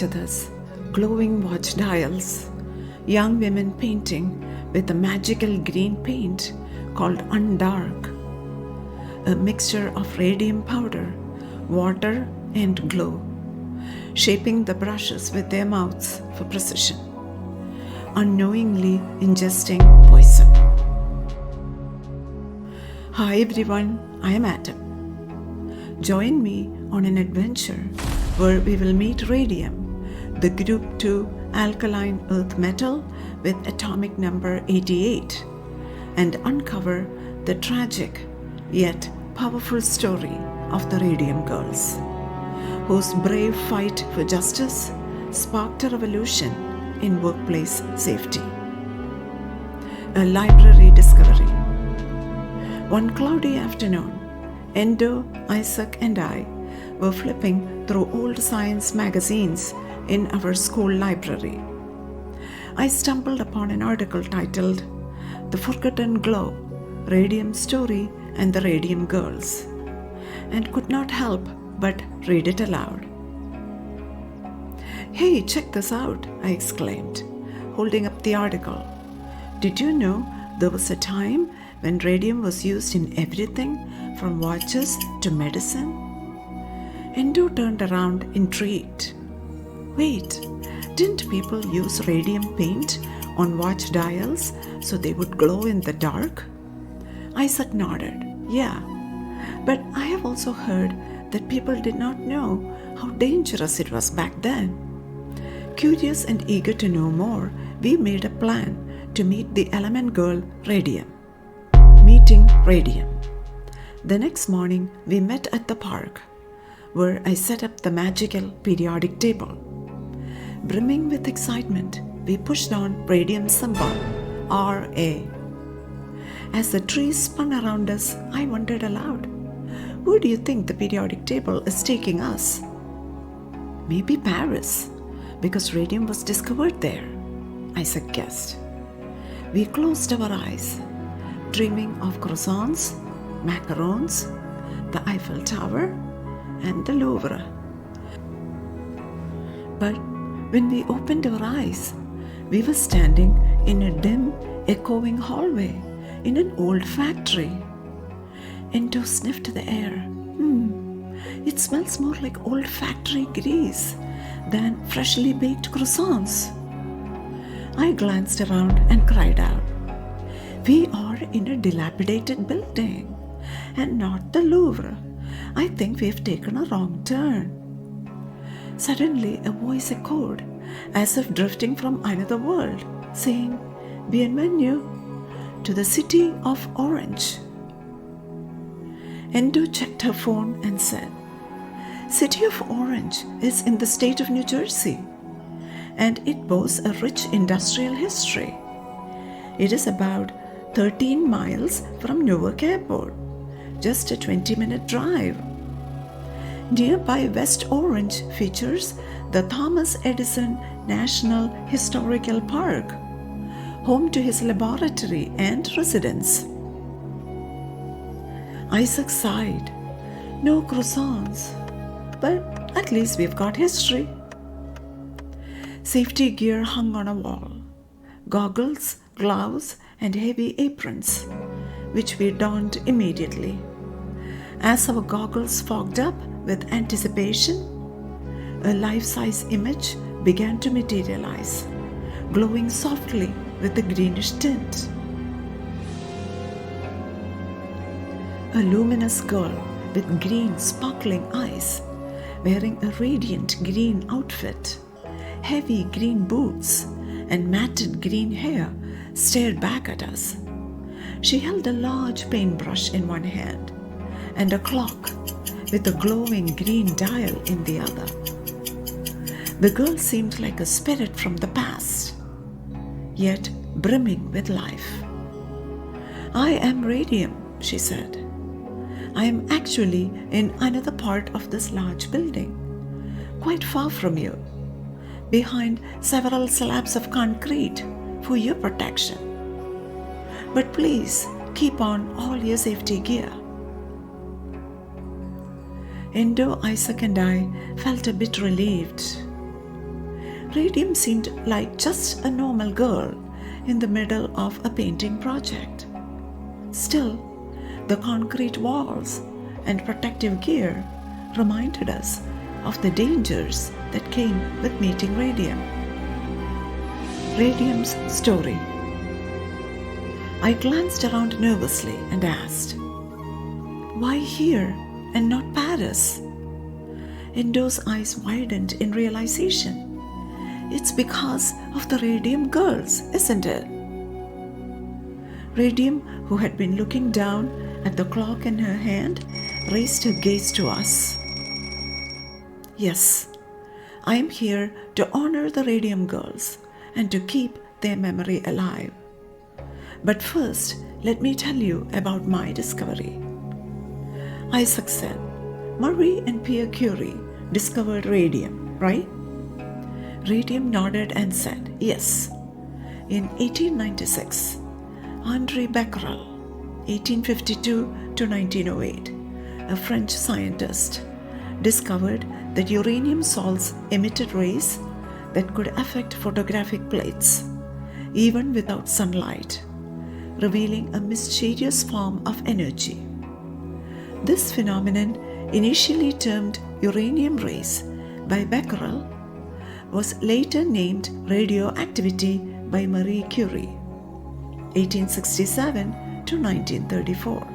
other's, glowing watch dials, young women painting with a magical green paint called Undark, a mixture of radium powder, water, and glow, shaping the brushes with their mouths for precision, unknowingly ingesting poison. Hi everyone, I am Atom. Join me on an adventure where we will meet radium, the group 2 alkaline earth metal with atomic number 88, and uncover the tragic yet powerful story of the Radium Girls, whose brave fight for justice sparked a revolution in workplace safety. A library discovery. One cloudy afternoon, Endo, Isaac, and I were flipping through old science magazines in our school library. I stumbled upon an article titled "The Forgotten Glow, Radium Story and the Radium Girls," and could not help but read it aloud. "Hey, check this out," I exclaimed, holding up the article. "Did you know there was a time when radium was used in everything from watches to medicine?" Endo turned around intrigued. "Wait, didn't people use radium paint on watch dials so they would glow in the dark?" Isaac nodded. "Yeah, but I have also heard that people did not know how dangerous it was back then." Curious and eager to know more, we made a plan to meet the element girl Radium. Meeting Radium. The next morning, we met at the park, where I set up the magical periodic table. Brimming with excitement, we pushed on Radium's symbol, Ra. As the trees spun around us, I wondered aloud, where do you think the periodic table is taking us? Maybe Paris, because radium was discovered there, Isaac guessed. We closed our eyes, dreaming of croissants, macarons, the Eiffel Tower, and the Louvre. But when we opened our eyes, we were standing in a dim, echoing hallway in an old factory. Endo sniffed the air. It smells more like old factory grease than freshly baked croissants. I glanced around and cried out, "We are in a dilapidated building and not the Louvre. I think we've taken a wrong turn." Suddenly, a voice echoed, as if drifting from another world, saying, "Bienvenue to the city of Orange." Endo checked her phone and said, "City of Orange is in the state of New Jersey, and it boasts a rich industrial history. It is about 13 miles from Newark Airport, just a 20-minute drive. Nearby West Orange features the Thomas Edison National Historical Park, home to his laboratory and residence." Isaac sighed. "No croissants, but at least we've got history." Safety gear hung on a wall. Goggles, gloves, and heavy aprons, which we donned immediately. As our goggles fogged up with anticipation, a life-size image began to materialize, glowing softly with a greenish tint. A luminous girl with green sparkling eyes, wearing a radiant green outfit, heavy green boots, and matted green hair, stared back at us. She held a large paintbrush in one hand and a clock with a glowing green dial in the other. The girl seemed like a spirit from the past, yet brimming with life. "I am Radium," she said. "I am actually in another part of this large building, quite far from you, behind several slabs of concrete for your protection. But please keep on all your safety gear." Endo, Isaac, and I felt a bit relieved. Radium seemed like just a normal girl in the middle of a painting project. Still, the concrete walls and protective gear reminded us of the dangers that came with meeting radium. Radium's story. I glanced around nervously and asked, "Why here and not Paris?" Endo's eyes widened in realization. "It's because of the Radium Girls, isn't it?" Radium, who had been looking down at the clock in her hand, raised her gaze to us. "Yes, I am here to honor the Radium Girls and to keep their memory alive. But first, let me tell you about my discovery." Isaac said, "Marie and Pierre Curie discovered radium, right?" Radium nodded and said, "Yes. In 1896, Henri Becquerel, 1852 to 1908, a French scientist, discovered that uranium salts emitted rays that could affect photographic plates, even without sunlight, revealing a mysterious form of energy. This phenomenon, initially termed uranium rays by Becquerel, was later named radioactivity by Marie Curie, 1867 to 1934.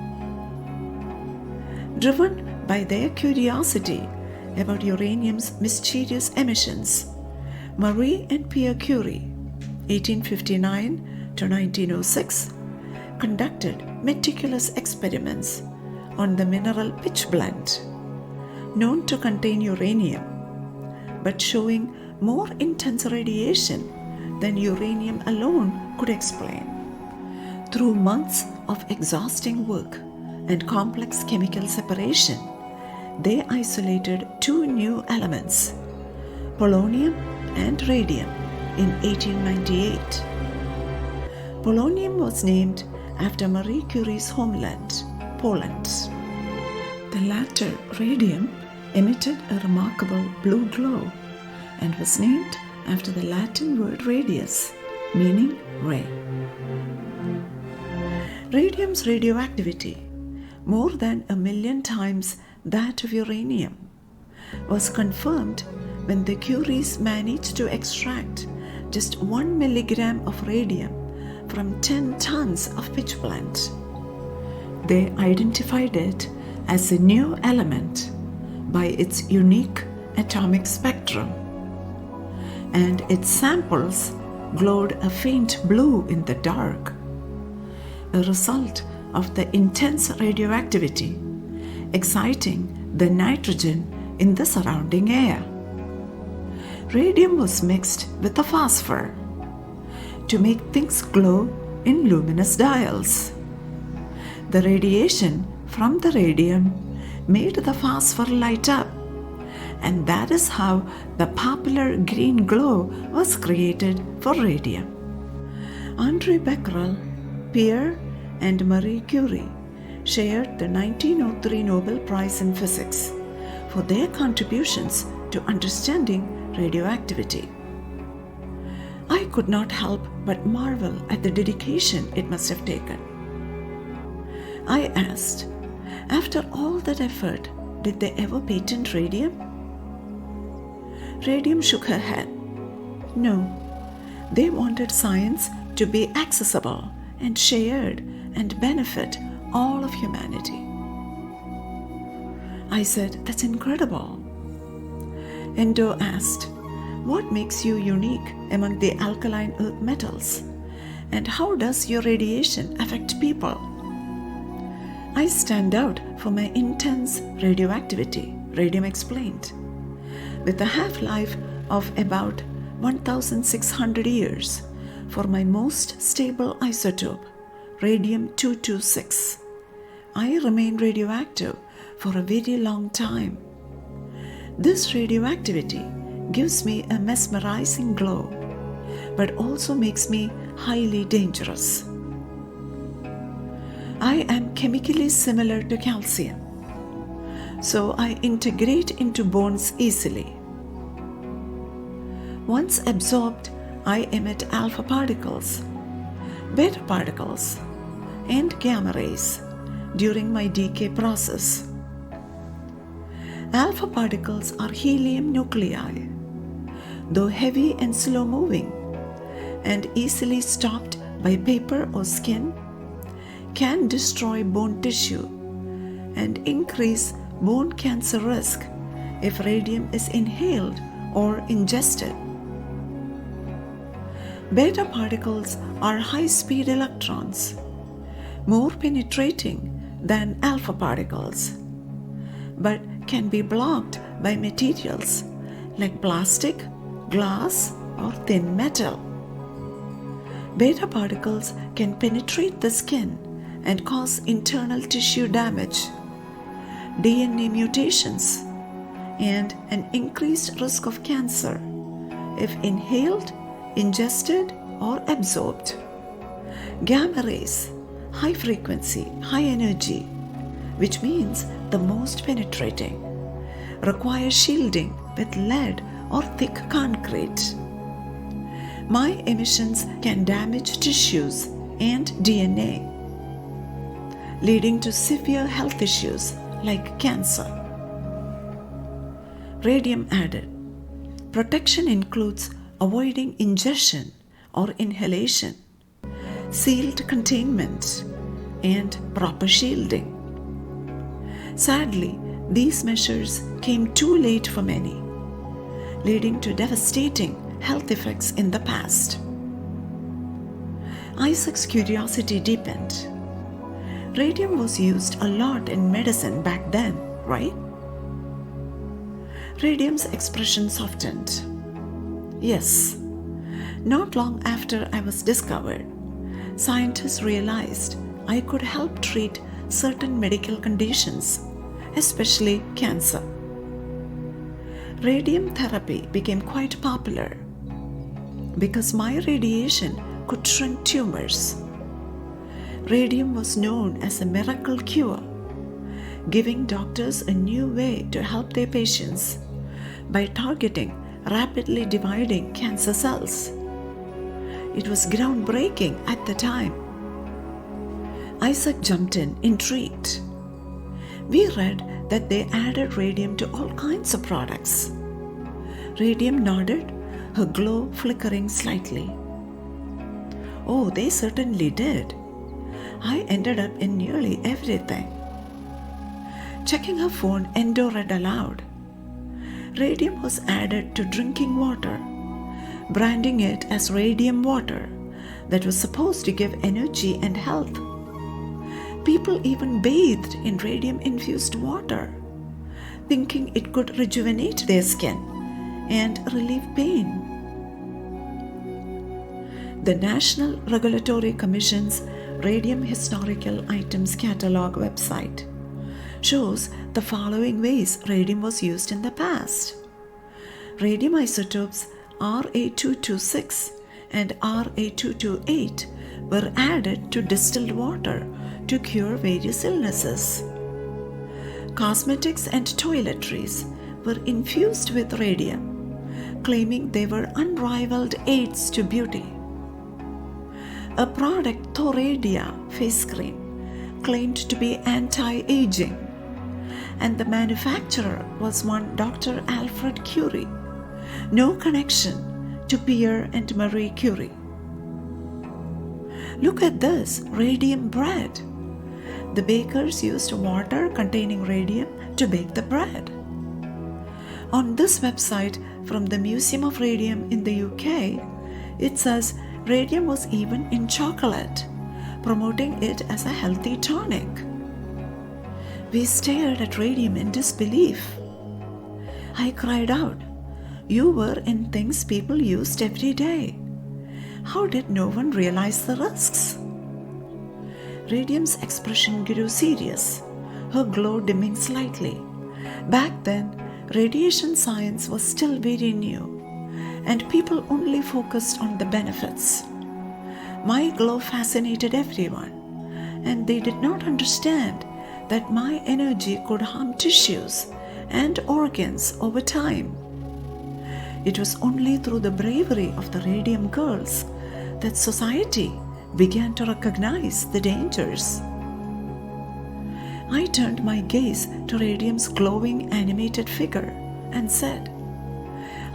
Driven by their curiosity about uranium's mysterious emissions, Marie and Pierre Curie, 1859 to 1906, conducted meticulous experiments on the mineral pitchblende, known to contain uranium, but showing more intense radiation than uranium alone could explain. Through months of exhausting work and complex chemical separation, they isolated two new elements, polonium and radium, in 1898. Polonium was named after Marie Curie's homeland, Poland. The latter, radium, emitted a remarkable blue glow and was named after the Latin word radius, meaning ray. Radium's radioactivity, more than 1,000,000 times that of uranium, was confirmed when the Curies managed to extract just 1 milligram of radium from 10 tons of pitchblende. They identified it as a new element by its unique atomic spectrum, and its samples glowed a faint blue in the dark, a result of the intense radioactivity exciting the nitrogen in the surrounding air. Radium was mixed with the phosphor to make things glow in luminous dials. The radiation from the radium made the phosphor light up, and that is how the popular green glow was created for radium. Henri Becquerel, Pierre, and Marie Curie shared the 1903 Nobel Prize in Physics for their contributions to understanding radioactivity. I could not help but marvel at the dedication it must have taken. I asked, after all that effort, did they ever patent radium? Radium shook her head. No, they wanted science to be accessible and shared and benefit all of humanity. I said, "That's incredible." Endo asked, "What makes you unique among the alkaline earth metals? And how does your radiation affect people?" "I stand out for my intense radioactivity," Radium explained. "With a half-life of about 1,600 years for my most stable isotope, radium-226, I remain radioactive for a very long time. This radioactivity gives me a mesmerizing glow, but also makes me highly dangerous. I am chemically similar to calcium, so I integrate into bones easily. Once absorbed, I emit alpha particles, beta particles, and gamma rays during my decay process. Alpha particles are helium nuclei, though heavy and slow moving and easily stopped by paper or skin, can destroy bone tissue and increase bone cancer risk if radium is inhaled or ingested. Beta particles are high-speed electrons, more penetrating than alpha particles, but can be blocked by materials like plastic, glass, or thin metal. Beta particles can penetrate the skin and cause internal tissue damage, DNA mutations, and an increased risk of cancer if inhaled, ingested, or absorbed. Gamma rays, high frequency, high energy, which means the most penetrating, require shielding with lead or thick concrete. My emissions can damage tissues and DNA, leading to severe health issues like cancer. Radium added. Protection includes avoiding ingestion or inhalation, sealed containment, and proper shielding. Sadly, these measures came too late for many, leading to devastating health effects in the past. Isaac's curiosity deepened. Radium was used a lot in medicine back then, right? Radium's expression softened. Yes. Not long after I was discovered, scientists realized I could help treat certain medical conditions, especially cancer. Radium therapy became quite popular because my radiation could shrink tumors. Radium was known as a miracle cure, giving doctors a new way to help their patients by targeting rapidly dividing cancer cells. It was groundbreaking at the time. Isaac jumped in, intrigued. We read that they added radium to all kinds of products. Radium nodded, her glow flickering slightly. Oh, they certainly did. I ended up in nearly everything. Checking her phone, Endo read aloud. Radium was added to drinking water, branding it as radium water that was supposed to give energy and health. People even bathed in radium-infused water, thinking it could rejuvenate their skin and relieve pain. The National Regulatory Commission's Radium Historical Items Catalog website shows the following ways radium was used in the past. Radium isotopes Ra226 and Ra228 were added to distilled water to cure various illnesses. Cosmetics and toiletries were infused with radium, claiming they were unrivaled aids to beauty. A product, Thoradia face cream, claimed to be anti-aging, and the manufacturer was one Dr. Alfred Curie. No connection to Pierre and Marie Curie. Look at this, radium bread. The bakers used water containing radium to bake the bread. On this website from the Museum of Radium in the UK, it says radium was even in chocolate, promoting it as a healthy tonic. We stared at radium in disbelief. I cried out, "You were in things people used every day. How did no one realize the risks?" Radium's expression grew serious, her glow dimming slightly. Back then, radiation science was still very new, and people only focused on the benefits. My glow fascinated everyone, and they did not understand that my energy could harm tissues and organs over time. It was only through the bravery of the Radium Girls that society began to recognize the dangers. I turned my gaze to Radium's glowing animated figure and said,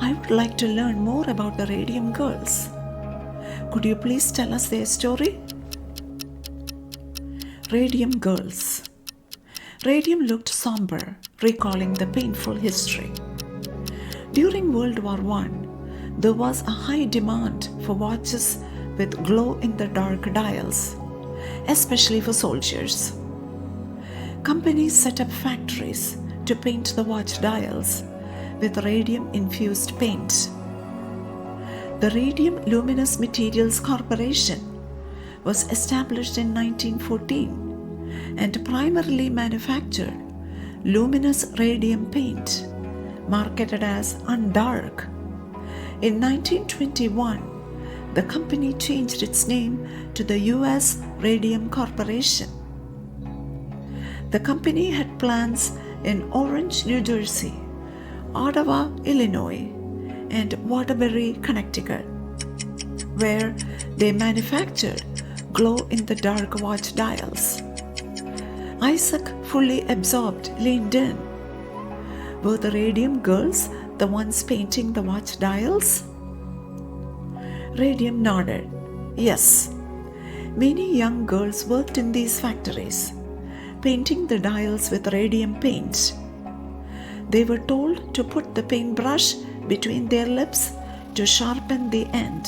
"I would like to learn more about the Radium Girls. Could you please tell us their story?" Radium Girls. Radium looked somber, recalling the painful history. During World War I, there was a high demand for watches with glow-in-the-dark dials, especially for soldiers. Companies set up factories to paint the watch dials with radium-infused paint. The Radium Luminous Materials Corporation was established in 1914 and primarily manufactured luminous radium paint, marketed as Undark. In 1921, the company changed its name to the U.S. Radium Corporation. The company had plants in Orange, New Jersey, Ottawa, Illinois, and Waterbury, Connecticut, where they manufactured glow-in-the-dark watch dials. Isaac fully absorbed, leaned in. Were the Radium Girls the ones painting the watch dials? Radium nodded. Yes. Many young girls worked in these factories, painting the dials with radium paint. They were told to put the paintbrush between their lips to sharpen the end,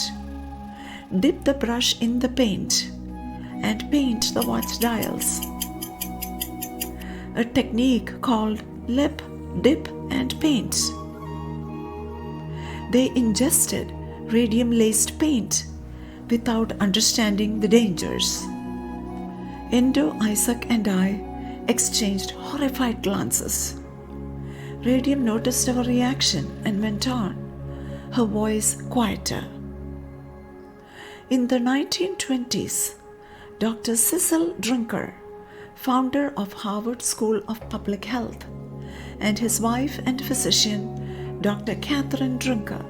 dip the brush in the paint, and paint the watch dials. A technique called lip, dip, and paint. They ingested radium-laced paint without understanding the dangers. Endo, Isaac, and I exchanged horrified glances. Radium noticed our reaction and went on, her voice quieter. In the 1920s, Dr. Cecil Drinker, founder of Harvard School of Public Health, and his wife and physician, Dr. Catherine Drinker,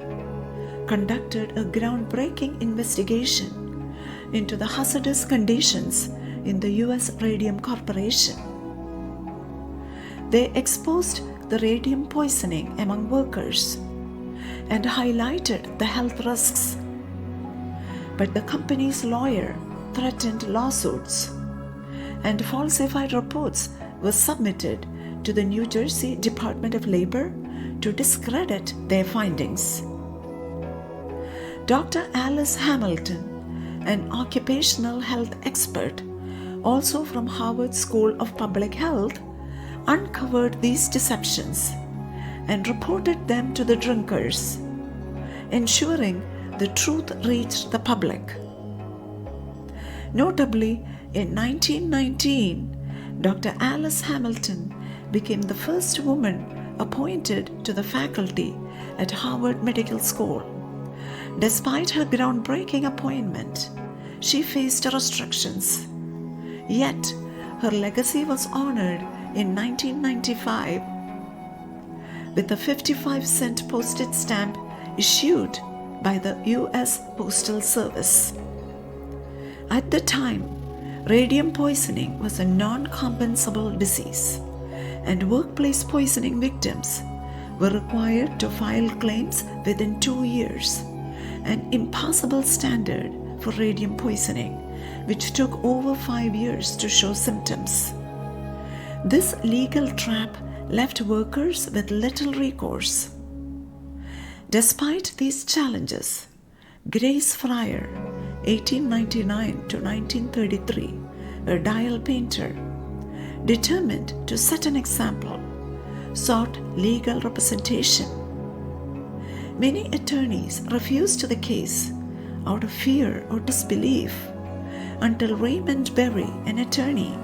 conducted a groundbreaking investigation into the hazardous conditions in the U.S. Radium Corporation. They exposed the radium poisoning among workers and highlighted the health risks. But the company's lawyer threatened lawsuits, and falsified reports were submitted to the New Jersey Department of Labor to discredit their findings. Dr. Alice Hamilton, an occupational health expert, also from Harvard School of Public Health, uncovered these deceptions and reported them to the drinkers, ensuring the truth reached the public. Notably, in 1919, Dr. Alice Hamilton became the first woman appointed to the faculty at Harvard Medical School. Despite her groundbreaking appointment, she faced restrictions. Yet, her legacy was honored in 1995 with a 55-cent postage stamp issued by the U.S. Postal Service. At the time, radium poisoning was a non-compensable disease, and workplace poisoning victims were required to file claims within 2 years, an impossible standard for radium poisoning, which took over 5 years to show symptoms. This legal trap left workers with little recourse. Despite these challenges, Grace Fryer, 1899 to 1933, a dial painter, determined to set an example, sought legal representation. Many attorneys refused the case out of fear or disbelief until Raymond Berry, an attorney,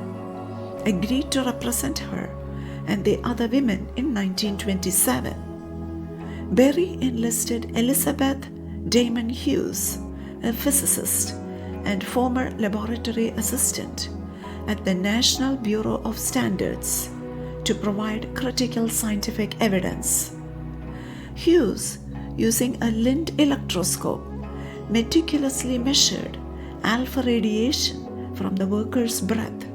agreed to represent her and the other women in 1927. Berry enlisted Elizabeth Damon Hughes, a physicist and former laboratory assistant at the National Bureau of Standards, to provide critical scientific evidence. Hughes using a Lind electroscope, meticulously measured alpha radiation from the worker's breath,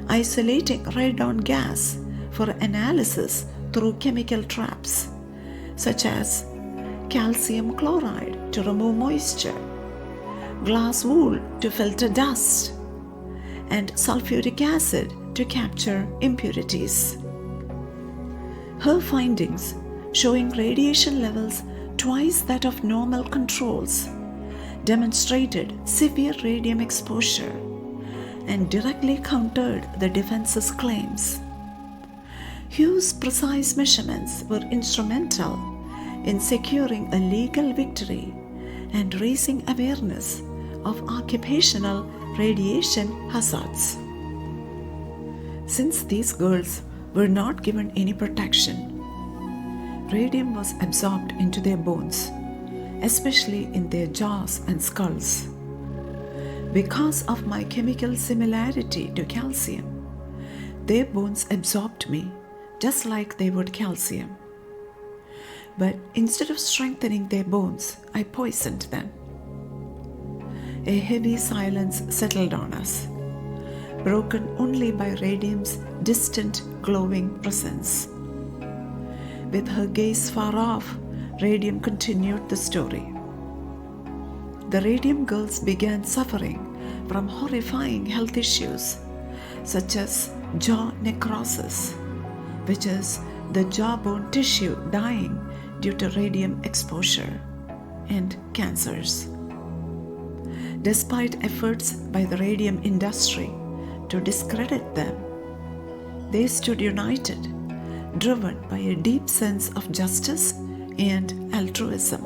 isolating radon gas for analysis through chemical traps, such as calcium chloride to remove moisture, glass wool to filter dust, and sulfuric acid to capture impurities. Her findings, showing radiation levels twice that of normal controls, demonstrated severe radium exposure and directly countered the defense's claims. Hughes' precise measurements were instrumental in securing a legal victory and raising awareness of occupational radiation hazards. Since these girls were not given any protection, radium was absorbed into their bones, especially in their jaws and skulls. Because of my chemical similarity to calcium, their bones absorbed me just like they would calcium. But instead of strengthening their bones, I poisoned them. A heavy silence settled on us, broken only by radium's distant glowing presence. With her gaze far off, Radium continued the story. The Radium girls began suffering from horrifying health issues such as jaw necrosis, which is the jawbone tissue dying due to radium exposure, and cancers. Despite efforts by the radium industry to discredit them, they stood united, driven by a deep sense of justice and altruism.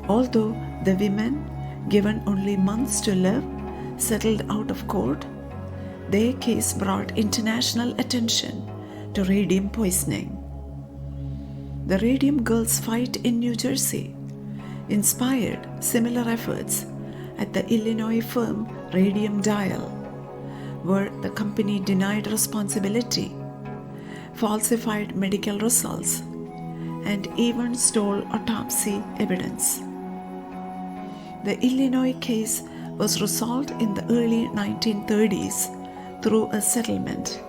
Although the women, given only months to live, settled out of court, their case brought international attention to radium poisoning. The Radium Girls' fight in New Jersey inspired similar efforts at the Illinois firm Radium Dial, where the company denied responsibility, falsified medical results, and even stole autopsy evidence. The Illinois case was resolved in the early 1930s through a settlement,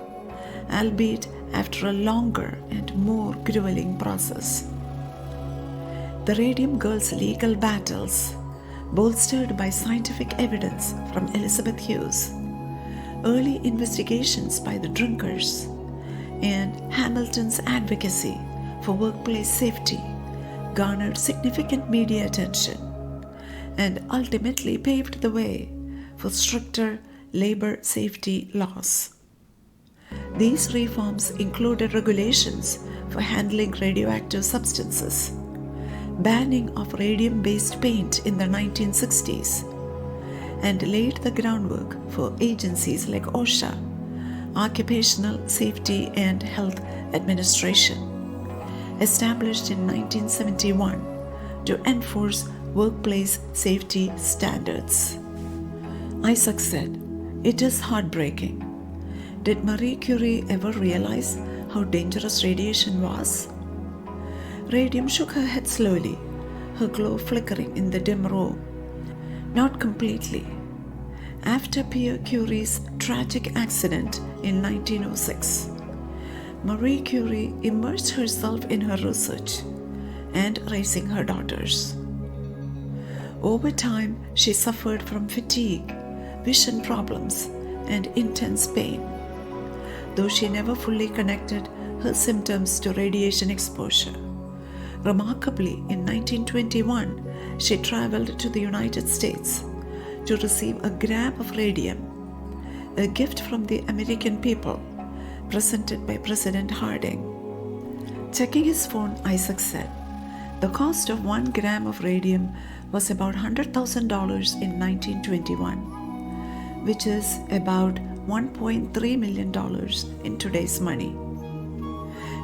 albeit after a longer and more grueling process. The Radium Girls' legal battles, bolstered by scientific evidence from Elizabeth Hughes, early investigations by the drinkers, and Hamilton's advocacy for workplace safety, garnered significant media attention and ultimately paved the way for stricter labor safety laws. These reforms included regulations for handling radioactive substances, banning of radium-based paint in the 1960s, and laid the groundwork for agencies like OSHA, Occupational Safety and Health Administration, established in 1971 to enforce workplace safety standards. Isaac said, "It is heartbreaking. Did Marie Curie ever realize how dangerous radiation was?" Radium shook her head slowly, her glow flickering in the dim room. Not completely. After Pierre Curie's tragic accident in 1906, Marie Curie immersed herself in her research and raising her daughters. Over time, she suffered from fatigue, vision problems, and intense pain, though she never fully connected her symptoms to radiation exposure. Remarkably, in 1921, she traveled to the United States to receive a gram of radium, a gift from the American people, presented by President Harding. Checking his phone, Isaac said, the cost of 1 gram of radium was about $100,000 in 1921, which is about $1.3 million in today's money.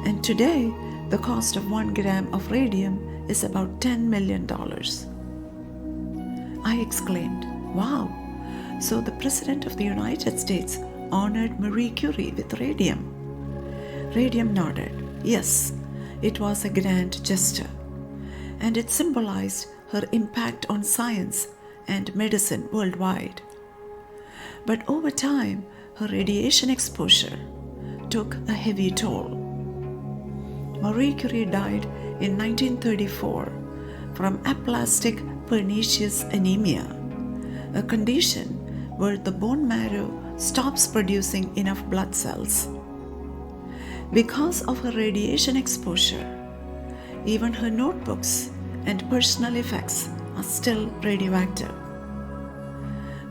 And today, the cost of 1 gram of radium is about $10 million. I exclaimed, "Wow! So the President of the United States honored Marie Curie with radium?" Radium nodded. Yes, it was a grand gesture. and it symbolized her impact on science and medicine worldwide. But over time, her radiation exposure took a heavy toll. Marie Curie died in 1934 from aplastic pernicious anemia, a condition where the bone marrow stops producing enough blood cells. Because of her radiation exposure, even her notebooks and personal effects are still radioactive.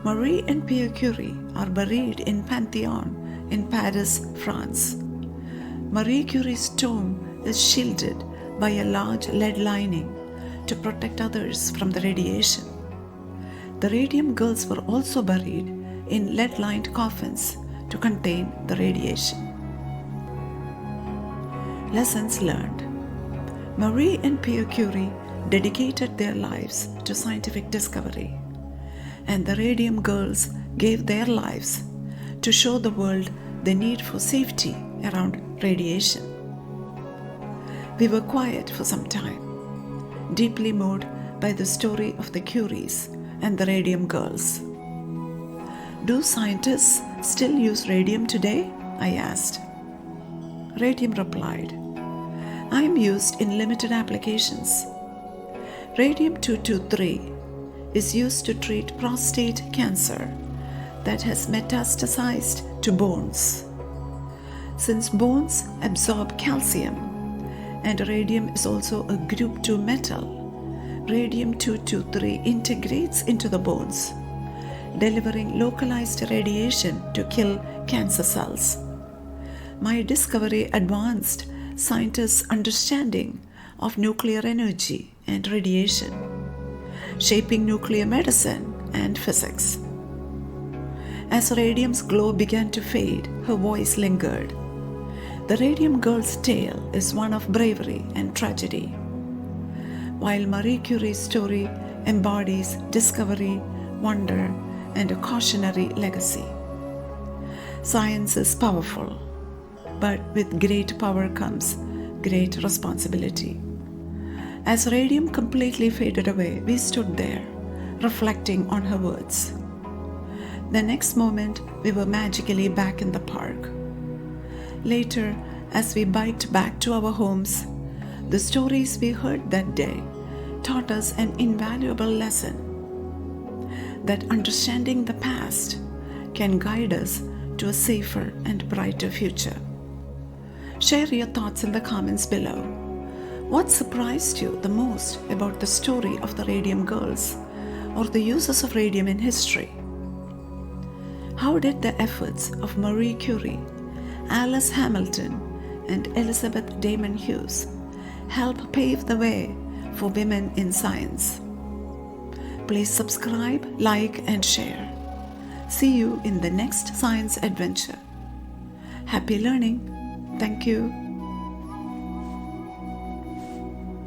Marie and Pierre Curie are buried in Pantheon in Paris, France. Marie Curie's tomb is shielded by a large lead lining to protect others from the radiation. The Radium Girls were also buried in lead-lined coffins to contain the radiation. Lessons learned. Marie and Pierre Curie dedicated their lives to scientific discovery, and the Radium Girls gave their lives to show the world the need for safety around radiation. We were quiet for some time, deeply moved by the story of the Curies and the Radium Girls. Do scientists still use radium today? I asked. Radium replied, I am used in limited applications. Radium-223 is used to treat prostate cancer that has metastasized to bones. Since bones absorb calcium and radium is also a group 2 metal, Radium-223 integrates into the bones, delivering localized radiation to kill cancer cells. My discovery advanced scientists' understanding of nuclear energy and radiation, shaping nuclear medicine and physics. As radium's glow began to fade, her voice lingered. The Radium Girls' tale is one of bravery and tragedy, while Marie Curie's story embodies discovery, wonder, and a cautionary legacy. Science is powerful, but with great power comes great responsibility. As radium completely faded away, we stood there, reflecting on her words. The next moment, we were magically back in the park. Later, as we biked back to our homes, the stories we heard that day taught us an invaluable lesson: that understanding the past can guide us to a safer and brighter future. Share your thoughts in the comments below. What surprised you the most about the story of the Radium Girls or the uses of radium in history? How did the efforts of Marie Curie, Alice Hamilton, and Elizabeth Damon Hughes help pave the way for women in science? Please subscribe, like, and share. See you in the next science adventure. Happy learning. Thank you.